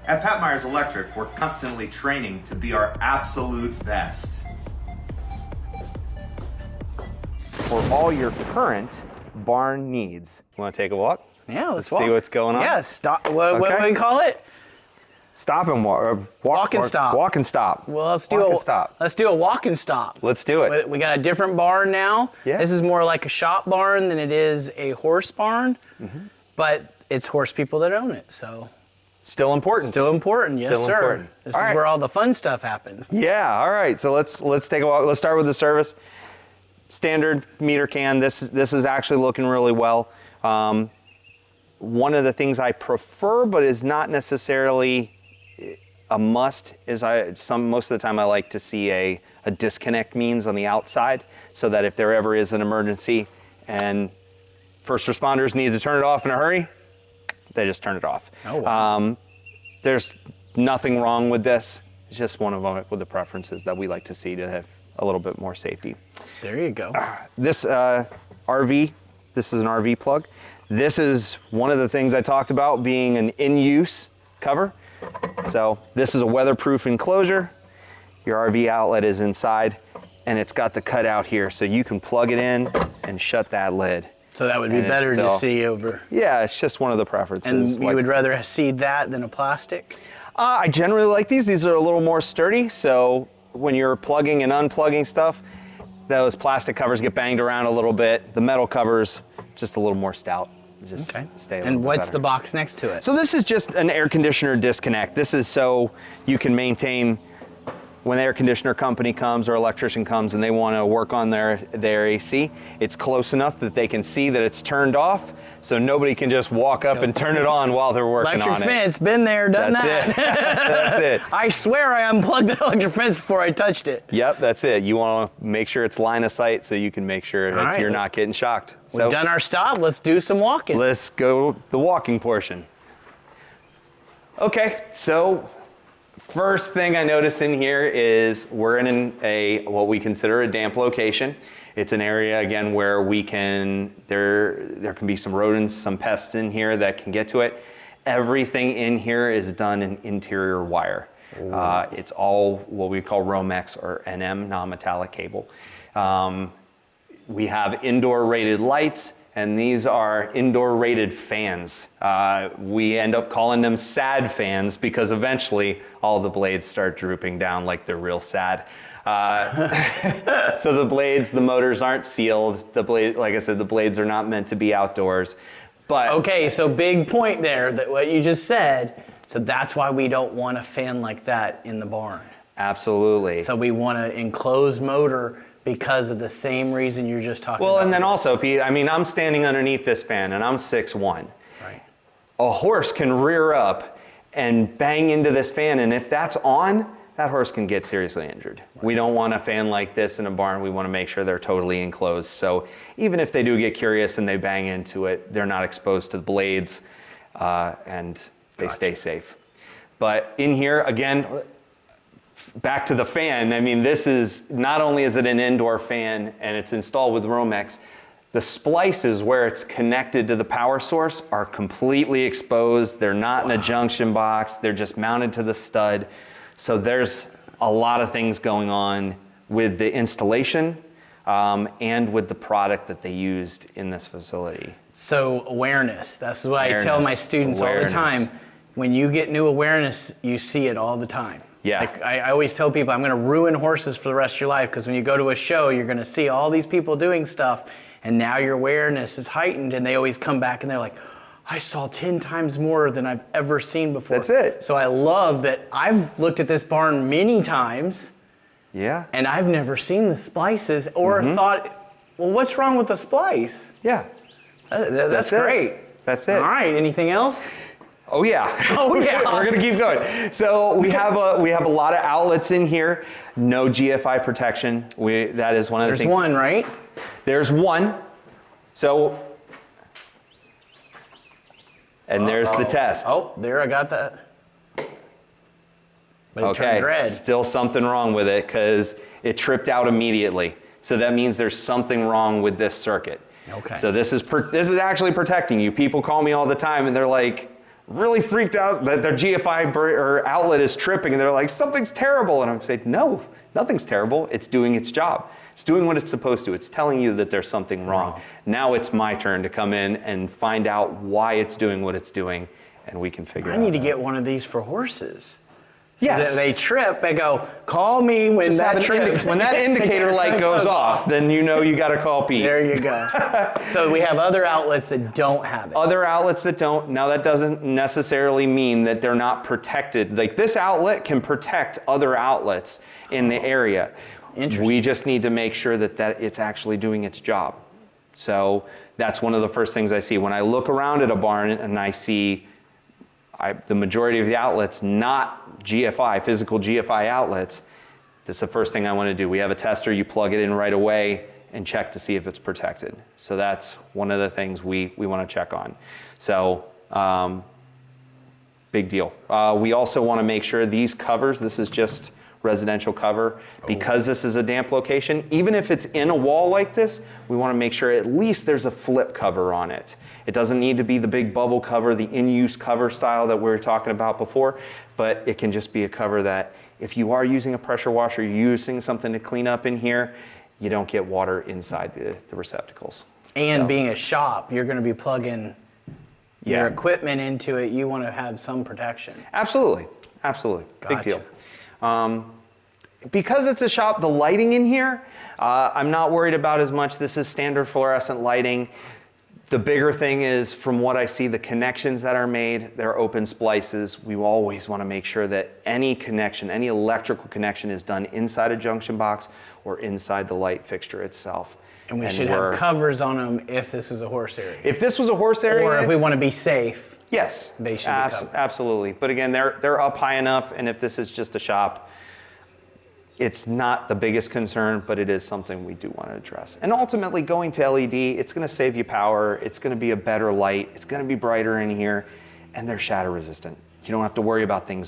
At Pat Myers Electric, we're constantly training to be our absolute best. For all your current barn needs. You want to take a walk? Yeah, let's see what's going on. Yeah, stop. What do we call it? Stop and walk. Walk and stop. Walk and stop. Well, let's do a walk and stop. Let's do it. We got a different barn now. Yeah. This is more like a shop barn than it is a horse barn, but it's horse people that own it, so. Still important. Still important, yes, Still sir. important. This is where all the fun stuff happens. Yeah, all right. So let's take a walk. Let's start with the service. Standard meter can. This is actually looking really well. One of the things I prefer, but is not necessarily a must, is most of the time I like to see a disconnect means on the outside, so that if there ever is an emergency and first responders need to turn it off in a hurry, they just turn it off. Oh, wow. There's nothing wrong with this. It's just one of the preferences that we like to see to have a little bit more safety. There you go. This RV, this is an RV plug. This is one of the things I talked about being an in-use cover. So this is a weatherproof enclosure. Your RV outlet is inside, and it's got the cutout here, so you can plug it in and shut that lid. So that would be better to see over. Yeah, it's just one of the preferences. And you would rather see that than a plastic? I generally like these. These are a little more sturdy, so when you're plugging and unplugging stuff, those plastic covers get banged around a little bit. The metal covers, just a little more stout. Just stay a little bit And what's better. the box next to it? So this is just an air conditioner disconnect. This is so you can maintain when the air conditioner company comes or electrician comes and they want to work on their AC, it's close enough that they can see that it's turned off, so nobody can just walk up and turn it on while they're working on it. Electric fence, been there, done that. That's it. That's it. I swear I unplugged the electric fence before I touched it. Yep, that's it. You want to make sure it's line of sight so you can make sure that you're not getting shocked. We've done our stop. Let's do some walking. Let's go the walking portion. Okay, so first thing I notice in here is we're in what we consider a damp location. It's an area, again, where there can be some rodents, some pests in here that can get to it. Everything in here is done in interior wire. It's all what we call Romex or NM, non-metallic cable. We have indoor rated lights, and these are indoor rated fans. We end up calling them sad fans because eventually all the blades start drooping down like they're real sad. So the motors aren't sealed. Like I said, the blades are not meant to be outdoors. But okay, so big point there, that what you just said. So that's why we don't want a fan like that in the barn. Absolutely. So we want an enclosed motor because of the same reason you're just talking about. Well, and then also, Pete, I mean, I'm standing underneath this fan and I'm 6'1". Right. A horse can rear up and bang into this fan, and if that's on, that horse can get seriously injured. Right. We don't want a fan like this in a barn. We want to make sure they're totally enclosed. So even if they do get curious and they bang into it, they're not exposed to the blades and they stay safe. But in here, again, back to the fan, I mean, this is, not only is it an indoor fan and it's installed with Romex, the splices where it's connected to the power source are completely exposed. They're not in a junction box. They're just mounted to the stud. So there's a lot of things going on with the installation and with the product that they used in this facility. So awareness, that's what I tell my students all the time. When you get new awareness, you see it all the time. Yeah. Like I always tell people, I'm going to ruin horses for the rest of your life, because when you go to a show, you're going to see all these people doing stuff, and now your awareness is heightened, and they always come back and they're like, I saw 10 times more than I've ever seen before. That's it. So I love that I've looked at this barn many times. Yeah. And I've never seen the splices or thought, well, what's wrong with the splice? Yeah. That's great. That's it. All right, anything else? Oh yeah. Oh yeah. We're gonna keep going. So we have a lot of outlets in here. No GFI protection. That is one of the things. There's one, right? There's one. So, and there's the test. Oh, there, I got that. But it turned Okay. red. Still something wrong with it because it tripped out immediately. So that means there's something wrong with this circuit. Okay. So this is actually protecting you. People call me all the time and they're like, really freaked out that their GFI or outlet is tripping, and they're like, something's terrible. And I'm saying, no, nothing's terrible. It's doing its job. It's doing what it's supposed to. It's telling you that there's something wrong. Now it's my turn to come in and find out why it's doing what it's doing, and we can figure it out. I need to get one of these for horses. So Yes. that they trip, they go, call me when that trip. When that indicator light goes off, then you know you got to call Pete. There you go. So we have other outlets that don't have it. Other outlets that don't, now that doesn't necessarily mean that they're not protected. Like this outlet can protect other outlets in the area. Interesting. We just need to make sure that it's actually doing its job. So that's one of the first things I see. When I look around at a barn and I see the majority of the outlets not GFI, physical GFI outlets, that's the first thing I want to do. We have a tester, you plug it in right away and check to see if it's protected. So that's one of the things we want to check on. So big deal. We also want to make sure these covers, this is just residential cover, because this is a damp location, even if it's in a wall like this, we want to make sure at least there's a flip cover on it. It doesn't need to be the big bubble cover, the in-use cover style that we were talking about before, but it can just be a cover that if you are using a pressure washer, you're using something to clean up in here, you don't get water inside the receptacles. And being a shop, you're going to be plugging your Yeah. equipment into it. You want to have some protection. Absolutely, absolutely, big Gotcha. deal. Because it's a shop, the lighting in here, I'm not worried about as much. This is standard fluorescent lighting. The bigger thing is, from what I see, the connections that are made, they're open splices. We always want to make sure that any connection, any electrical connection is done inside a junction box or inside the light fixture itself. And we should have covers on them if this is a horse area. If this was a horse area, Or if we want to be safe. yes, They should be covered. absolutely. But again, they're up high enough, and if this is just a shop, it's not the biggest concern, but it is something we do want to address. And ultimately, going to LED, it's going to save you power. It's going to be a better light. It's going to be brighter in here, and they're shatter resistant. You don't have to worry about things